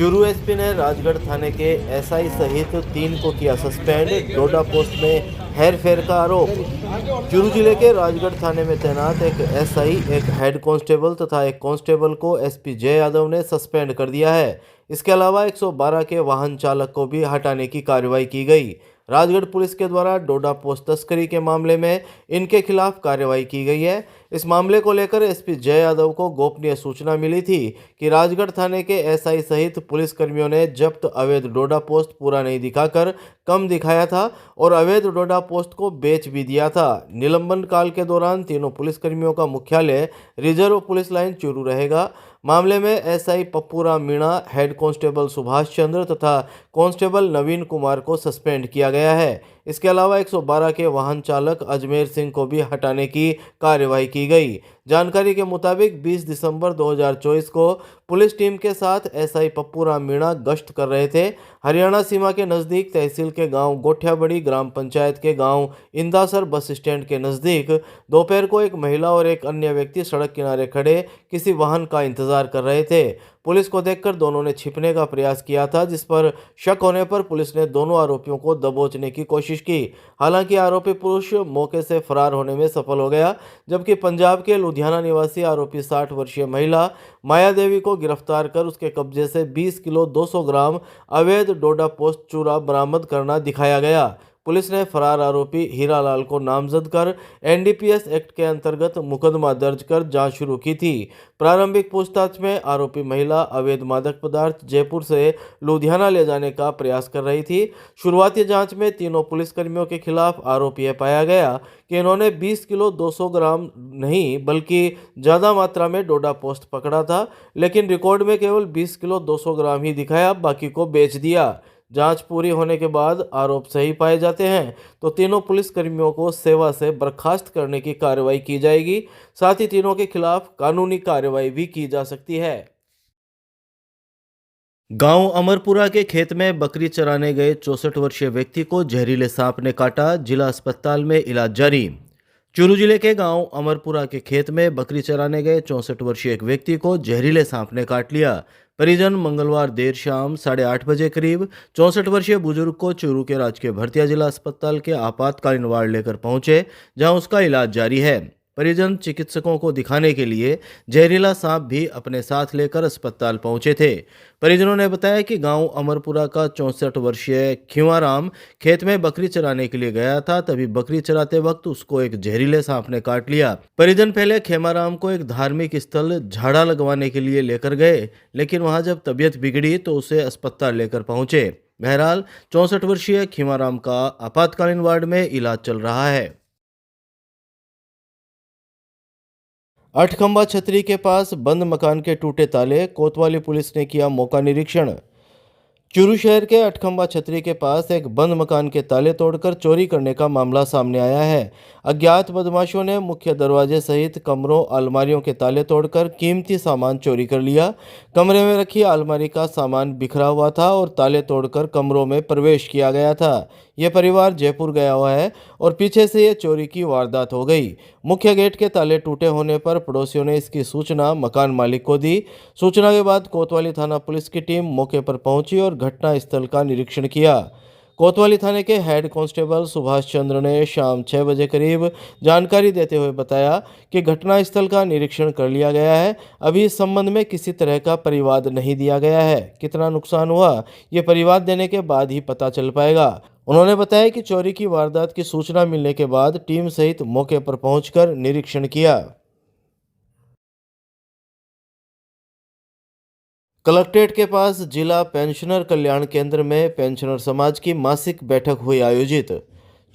Churu SP ने राजगढ़ थाने के SI सहित 3 को किया सस्पेंड। डोडा पोस्ट में हेरफेर का आरोप। चूरू जिले के राजगढ़ थाने में तैनात एक एसआई, एक हेड कांस्टेबल तथा एक कांस्टेबल को एसपी जय यादव ने सस्पेंड कर दिया है। इसके अलावा 112 के वाहन चालक को भी हटाने की कार्रवाई की गई। राजगढ़ पुलिस के द्वारा डोडा पोस्ट तस्करी के मामले में इनके खिलाफ कार्रवाई की गई है। इस मामले को लेकर एसपी जय यादव को गोपनीय सूचना मिली थी कि राजगढ़ थाने के एसआई सहित पुलिस कर्मियों ने जब्त अवैध डोडा पोस्ट पूरा नहीं दिखाकर कम दिखाया था और अवैध डोडा पोस्ट को बेच भी दिया था। निलंबन काल के दौरान तीनों पुलिसकर्मियों का मुख्यालय रिजर्व पुलिस लाइन चूरू रहेगा। मामले में SI Pappuram Meena, head constable Subhash Chandra तथा कांस्टेबल नवीन कुमार को सस्पेंड किया गया है। इसके अलावा 112 के वाहन चालक अजमेर सिंह को भी हटाने की कार्रवाई की गई। जानकारी के मुताबिक 20 दिसंबर 2024 को पुलिस टीम के साथ एसआई पप्पूराम मीणा गश्त कर रहे थे। हरियाणा सीमा के नज़दीक तहसील के गांव गोठियाबड़ी, ग्राम पंचायत के गांव इंदासर बस स्टैंड के नज़दीक दोपहर को एक महिला और एक अन्य व्यक्ति सड़क किनारे खड़े किसी वाहन का इंतजार कर रहे थे। पुलिस को देखकर दोनों ने छिपने का प्रयास किया था, जिस पर शक होने पर पुलिस ने दोनों आरोपियों को दबोचने की कोशिश की। हालांकि आरोपी पुरुष मौके से फरार होने में सफल हो गया, जबकि पंजाब के लुधियाना निवासी आरोपी 60 वर्षीय महिला माया देवी को गिरफ्तार कर उसके कब्जे से 20 किलो 200 ग्राम अवैध डोडा पोस्ट चूरा बरामद करना दिखाया गया। पुलिस ने फरार आरोपी हीरालाल को नामजद कर एनडीपीएस एक्ट के अंतर्गत मुकदमा दर्ज कर जांच शुरू की थी। प्रारंभिक पूछताछ में आरोपी महिला अवैध मादक पदार्थ जयपुर से लुधियाना ले जाने का प्रयास कर रही थी। शुरुआती जांच में तीनों पुलिसकर्मियों के खिलाफ आरोप यह पाया गया कि इन्होंने 20 किलो 200 ग्राम नहीं बल्कि ज़्यादा मात्रा में डोडा पोस्ट पकड़ा था, लेकिन रिकॉर्ड में केवल 20 किलो 200 ग्राम ही दिखाया, बाकी को बेच दिया। जांच पूरी होने के बाद आरोप सही पाए जाते हैं तो तीनों पुलिसकर्मियों को सेवा से बर्खास्त करने की कार्रवाई की जाएगी। साथ ही तीनों के खिलाफ कानूनी कार्रवाई भी की जा सकती है। गांव अमरपुरा के खेत में बकरी चराने गए 64 वर्षीय व्यक्ति को जहरीले सांप ने काटा। जिला अस्पताल में इलाज जारी। चूरू जिले के गांव अमरपुरा के खेत में बकरी चराने गए 64 वर्षीय एक व्यक्ति को जहरीले सांप ने काट लिया। परिजन मंगलवार देर शाम 8:30 बजे करीब 64 वर्षीय बुजुर्ग को चूरू के राजकीय भरतिया जिला अस्पताल के आपातकालीन वार्ड लेकर पहुंचे, जहां उसका इलाज जारी है। परिजन चिकित्सकों को दिखाने के लिए जहरीला सांप भी अपने साथ लेकर अस्पताल पहुंचे थे। परिजनों ने बताया कि गांव अमरपुरा का 64 वर्षीय खीवाराम खेत में बकरी चराने के लिए गया था, तभी बकरी चराते वक्त उसको एक जहरीले सांप ने काट लिया। परिजन पहले खेमाराम को एक धार्मिक स्थल झाड़ा लगवाने के लिए लेकर गए, लेकिन वहां जब तबीयत बिगड़ी तो उसे अस्पताल लेकर पहुंचे। बहरहाल 64 वर्षीय खीवाराम का आपातकालीन वार्ड में इलाज चल रहा है। अठखंबा छतरी के पास बंद मकान के टूटे ताले, कोतवाली पुलिस ने किया मौका निरीक्षण। चूरू शहर के अठखंबा छतरी के पास एक बंद मकान के ताले तोड़कर चोरी करने का मामला सामने आया है। अज्ञात बदमाशों ने मुख्य दरवाजे सहित कमरों, अलमारियों के ताले तोड़कर कीमती सामान चोरी कर लिया। कमरे में रखी अलमारी का सामान बिखरा हुआ था और ताले तोड़कर कमरों में प्रवेश किया गया था। यह परिवार जयपुर गया हुआ है और पीछे से यह चोरी की वारदात हो गई। मुख्य गेट के ताले टूटे होने पर पड़ोसियों ने इसकी सूचना मकान मालिक को दी। सूचना के बाद कोतवाली थाना पुलिस की टीम मौके पर पहुंची और घटना स्थल का निरीक्षण किया। कोतवाली थाने के हेड कांस्टेबल सुभाष चंद्र ने शाम 6 बजे करीब जानकारी देते हुए बताया कि घटना स्थल का निरीक्षण कर लिया गया है। अभी इस संबंध में किसी तरह का परिवाद नहीं दिया गया है। कितना नुकसान हुआ ये परिवाद देने के बाद ही पता चल पाएगा। उन्होंने बताया कि चोरी की वारदात की सूचना मिलने के बाद टीम सहित मौके पर पहुंचकर निरीक्षण किया। कलेक्ट्रेट के पास जिला पेंशनर कल्याण केंद्र में पेंशनर समाज की मासिक बैठक हुई आयोजित।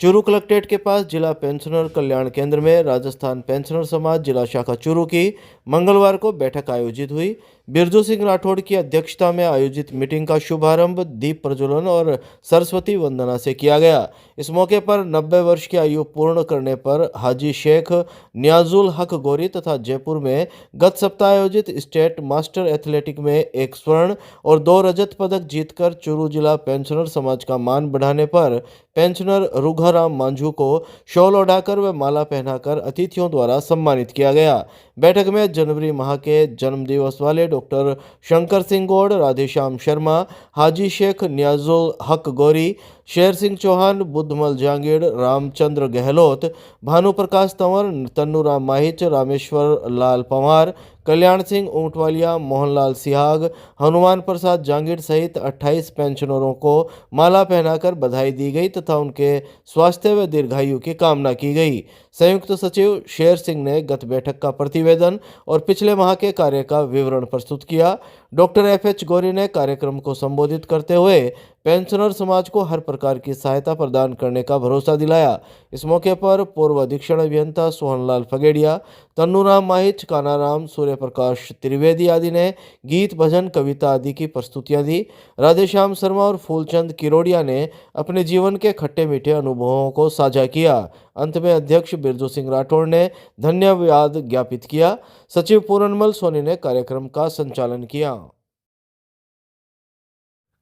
चूरू कलेक्ट्रेट के पास जिला पेंशनर कल्याण केंद्र में राजस्थान पेंशनर समाज जिला शाखा चूरू की मंगलवार को बैठक आयोजित हुई। बिरजू सिंह राठौड़ की अध्यक्षता में आयोजित मीटिंग का शुभारंभ दीप प्रज्वलन और सरस्वती वंदना से किया गया। इस मौके पर 90 वर्ष की आयु पूर्ण करने पर हाजी शेख नियाजुल हक गोरी तथा जयपुर में गत सप्ताह आयोजित स्टेट मास्टर एथलेटिक में 1 स्वर्ण और 2 रजत पदक जीतकर चूरू जिला पेंशनर समाज का मान बढ़ाने पर पेंशनर रुघाराम मांझू को शॉल ओढ़ाकर व माला पहनाकर अतिथियों द्वारा सम्मानित किया गया। बैठक में जनवरी माह के जन्मदिवस वाले डॉक्टर शंकर सिंह गौड़, राधेश्याम शर्मा, हाजी शेख नियाजुल हक गौरी, शेर सिंह चौहान, बुद्धमल जांगीड़, रामचंद्र गहलोत, भानुप्रकाश तंवर, तन्नूराम माहिच, रामेश्वर लाल पंवार, कल्याण सिंह ऊंटवालिया, मोहनलाल सिहाग, हनुमान प्रसाद जांगीड़ सहित 28 पेंशनरों को माला पहनाकर बधाई दी गई तथा उनके स्वास्थ्य व दीर्घायु की कामना की गई। संयुक्त सचिव शेर सिंह ने गत बैठक का प्रतिवेदन और पिछले माह के कार्य का विवरण प्रस्तुत किया। डॉक्टर FH गौरी ने कार्यक्रम को संबोधित करते हुए पेंशनर समाज को हर प्रकार की सहायता प्रदान करने का भरोसा दिलाया। इस मौके पर पूर्व अधीक्षण अभियंता सोहनलाल फगेड़िया, तन्नूराम माहिच, कानाराम, सूर्य प्रकाश त्रिवेदी आदि ने गीत, भजन, कविता आदि की प्रस्तुतियां दी। राधेश्याम शर्मा और फूलचंद किरोड़िया ने अपने जीवन के खट्टे मीठे अनुभवों को साझा किया। अंत में अध्यक्ष बिरजू सिंह राठौड़ ने धन्यवाद ज्ञापित किया। सचिव पूरनमल सोनी ने कार्यक्रम का संचालन किया।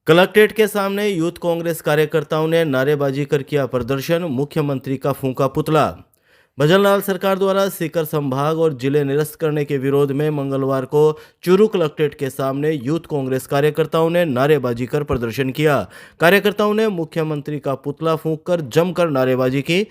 कलेक्ट्रेट के सामने यूथ कांग्रेस कार्यकर्ताओं ने नारेबाजी कर किया प्रदर्शन, मुख्यमंत्री का फूंका पुतला। भजनलाल सरकार द्वारा सीकर संभाग और जिले निरस्त करने के विरोध में मंगलवार को चूरू कलेक्ट्रेट के सामने यूथ कांग्रेस कार्यकर्ताओं ने नारेबाजी कर प्रदर्शन किया। कार्यकर्ताओं ने मुख्यमंत्री का पुतला फूंककर जमकर नारेबाजी की।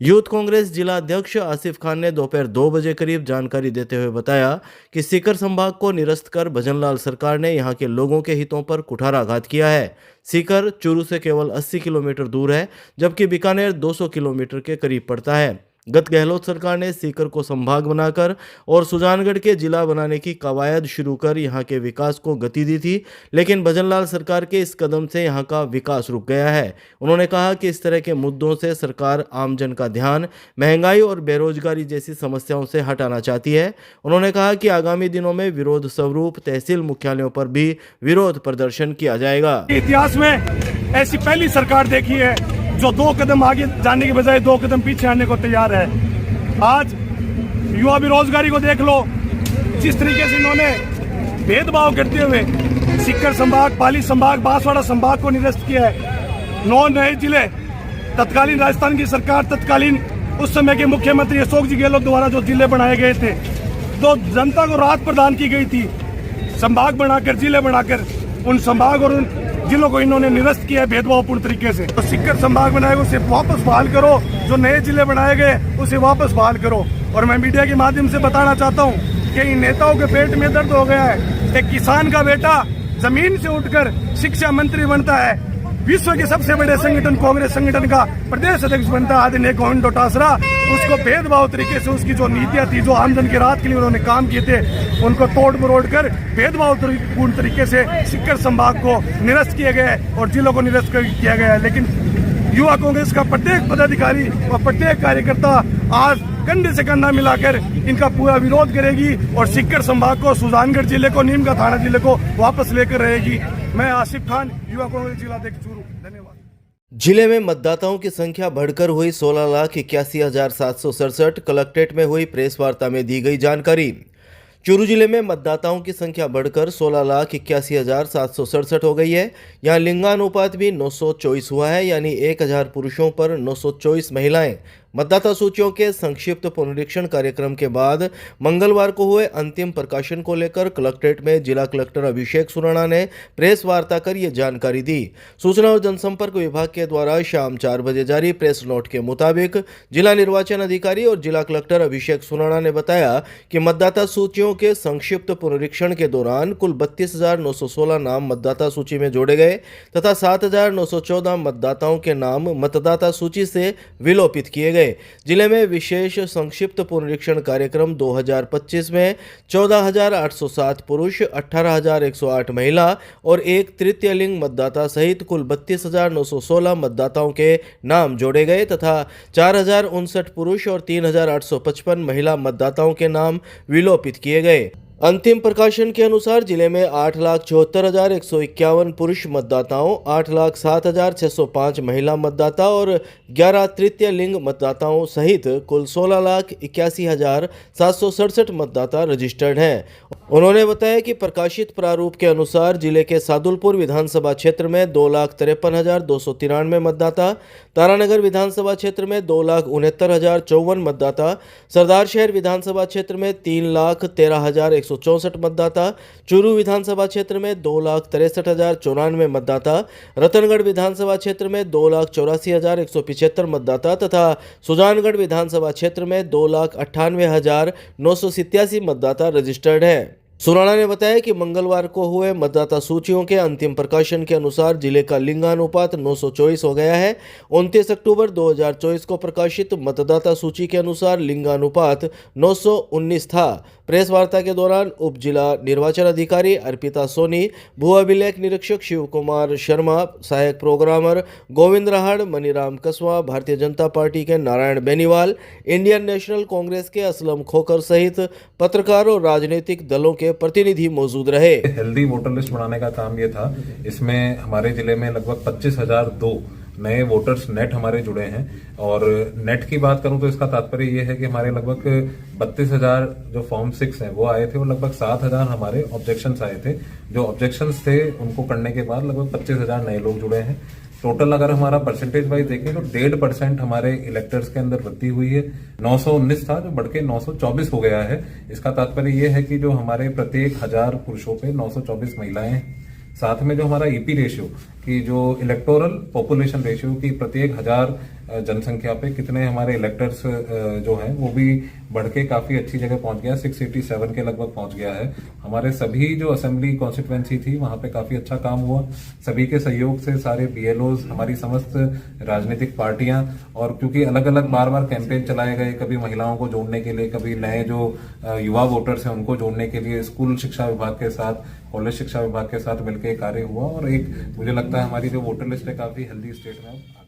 यूथ कांग्रेस जिला अध्यक्ष आसिफ खान ने दोपहर 2 बजे करीब जानकारी देते हुए बताया कि सीकर संभाग को निरस्त कर भजनलाल सरकार ने यहां के लोगों के हितों पर कुठाराघात किया है। सीकर चूरू से केवल 80 किलोमीटर दूर है, जबकि बीकानेर 200 किलोमीटर के करीब पड़ता है। गत गहलोत सरकार ने सीकर को संभाग बनाकर और सुजानगढ़ के जिला बनाने की कवायद शुरू कर यहां के विकास को गति दी थी, लेकिन भजनलाल सरकार के इस कदम से यहां का विकास रुक गया है। उन्होंने कहा कि इस तरह के मुद्दों से सरकार आमजन का ध्यान महंगाई और बेरोजगारी जैसी समस्याओं से हटाना चाहती है। उन्होंने कहा कि आगामी दिनों में विरोध स्वरूप तहसील मुख्यालयों पर भी विरोध प्रदर्शन किया जाएगा। इतिहास में ऐसी पहली सरकार देखी है जो 2 कदम आगे जाने के बजाय 2 कदम पीछे आने को तैयार है। आज युवा बेरोजगारी को देख लो, जिस तरीके से इन्होंने भेदभाव करते हुए सीकर संभाग, पाली संभाग, बांसवाड़ा संभाग को निरस्त किया है। 9 नए जिले तत्कालीन राजस्थान की सरकार, तत्कालीन उस समय के मुख्यमंत्री अशोक जी गहलोत द्वारा जो जिले बनाए गए थे, तो जनता को राहत प्रदान की गई थी। संभाग बनाकर, जिले बनाकर उन संभाग और उन जिलों को इन्होंने निरस्त किया है भेदभावपूर्ण तरीके से। तो सीकर संभाग बनाए उसे वापस बहाल करो, जो नए जिले बनाए गए उसे वापस बहाल करो। और मैं मीडिया के माध्यम से बताना चाहता हूँ कि इन नेताओं के पेट में दर्द हो गया है। एक किसान का बेटा जमीन से उठकर शिक्षा मंत्री बनता है, विश्व के सबसे बड़े संगठन कांग्रेस संगठन का प्रदेश अध्यक्ष बनता है आदरणीय गोविंद डोटासरा। उसको भेदभाव तरीके से उसकी जो नीतियां थी, जो आमजन की राहत के लिए उन्होंने काम किए थे, उनको तोड़ मरोड़ कर भेदभावपूर्ण तरीके से सीकर संभाग को निरस्त किया गया है और जिलों को निरस्त किया गया है। लेकिन युवा कांग्रेस का प्रत्येक पदाधिकारी और प्रत्येक कार्यकर्ता आज कंधे से कंधा मिलाकर इनका पूरा विरोध करेगी और सीकर संभाग को, सुजानगढ़ जिले को, नीम का थाना जिले को वापस लेकर रहेगी। मैं आसिफ खान, युवा कांग्रेस जिला अध्यक्ष चूरू। धन्यवाद। जिले में मतदाताओं की संख्या बढ़कर हुई 16,81,767। कलेक्ट्रेट में हुई प्रेस वार्ता में दी गई जानकारी। चूरू जिले में मतदाताओं की संख्या बढ़कर 16,81,767 हो गई है। यहाँ लिंगानुपात भी 924 हुआ है, यानी 1000 पुरुषों पर 924 महिलाएं। मतदाता सूचियों के संक्षिप्त पुनरीक्षण कार्यक्रम के बाद मंगलवार को हुए अंतिम प्रकाशन को लेकर कलेक्ट्रेट में जिला कलेक्टर अभिषेक सुराणा ने प्रेस वार्ता कर ये जानकारी दी। सूचना और जनसंपर्क विभाग के द्वारा शाम 4 बजे जारी प्रेस नोट के मुताबिक जिला निर्वाचन अधिकारी और जिला कलेक्टर अभिषेक सुराणा ने बताया कि मतदाता सूचियों के संक्षिप्त पुनरीक्षण के दौरान कुल 32,916 नाम मतदाता सूची में जोड़े गए तथा 7,914 मतदाताओं के नाम मतदाता सूची से विलोपित किए गए। जिले में विशेष संक्षिप्त पुनरीक्षण कार्यक्रम 2025 में 14,807 पुरुष, 18,108 महिला और एक तृतीय लिंग मतदाता सहित कुल 32,916 मतदाताओं के नाम जोड़े गए तथा 4,059 पुरुष और 3,855 महिला मतदाताओं के नाम विलोपित किए गए। अंतिम प्रकाशन के अनुसार जिले में 8,74,151 पुरुष मतदाताओं, 8,07,605 महिला मतदाता और 11 तृतीय लिंग मतदाताओं सहित कुल 16,81,767 मतदाता रजिस्टर्ड हैं। उन्होंने बताया कि प्रकाशित प्रारूप के अनुसार जिले के सादुलपुर विधानसभा क्षेत्र में 2,53,293 मतदाता, तारानगर विधानसभा क्षेत्र में 2,69,054 मतदाता, सरदार शहर विधानसभा क्षेत्र में 3,13,100 164 मतदाता, चूरू विधानसभा क्षेत्र में 2,63,094 मतदाता, रतनगढ़ विधानसभा क्षेत्र में 2,84,175 मतदाता तथा सुजानगढ़ विधानसभा क्षेत्र में 2,98,987 मतदाता रजिस्टर्ड है। सुराणा ने बताया कि मंगलवार को हुए मतदाता सूचियों के अंतिम प्रकाशन के अनुसार जिले का लिंगानुपात 924 हो गया है। 29 अक्टूबर 2024 को प्रकाशित मतदाता सूची के अनुसार लिंगानुपात 919 था। प्रेस वार्ता के दौरान उप जिला निर्वाचन अधिकारी अर्पिता सोनी, भू अभिलेख निरीक्षक शिव कुमार शर्मा, सहायक प्रोग्रामर गोविंद राहड़, मनीराम कसवा, भारतीय जनता पार्टी के नारायण बेनीवाल, इंडियन नेशनल कांग्रेस के असलम खोकर सहित पत्रकार और राजनीतिक दलों के प्रतिनिधि मौजूद रहे। हेल्दी वोटर लिस्ट बनाने का काम ये था। इसमें हमारे जिले में लगभग 25,002 नए वोटर्स नेट हमारे जुड़े हैं। और नेट की बात करूं तो इसका तात्पर्य ये है कि हमारे लगभग 32,000 जो फॉर्म 6 हैं वो आए थे और लगभग 7,000 हमारे ऑब्जेक्शंस आए थे। जो ऑब्जेक्शंस थे उनको करने के बाद लगभग 25,000 नए लोग जुड़े हैं। टोटल अगर हमारा परसेंटेज वाइज देखें तो 1.5% हमारे इलेक्टर्स के अंदर वृद्धि हुई है। 919 था जो बढ़ के 924 हो गया है। इसका तात्पर्य यह है कि जो हमारे प्रत्येक 1000 पुरुषों पे 924 महिलाएं हैं। साथ में जो हमारा ईपी रेशियो की जो इलेक्टोरल पॉपुलेशन रेशियो की प्रत्येक 1000 जनसंख्या पे कितने हमारे इलेक्टर्स जो हैं वो भी बढ़ के काफी अच्छी जगह पहुंच गया, 687 के लगभग पहुंच गया है। हमारे सभी जो असेंबली कॉन्स्टिट्यूएंसी थी वहां पे काफी अच्छा काम हुआ। सभी के सहयोग से सारे बीएलओज, हमारी समस्त राजनीतिक पार्टियां, और क्योंकि अलग अलग बार बार कैंपेन चलाए गए, कभी महिलाओं को जोड़ने के लिए, कभी नए जो युवा वोटर्स हैं उनको जोड़ने के लिए स्कूल शिक्षा विभाग के साथ, कॉलेज शिक्षा विभाग के साथ मिलकर कार्य हुआ और एक मुझे लगता है हमारी जो वोटर लिस्ट है काफी हेल्दी स्टेट में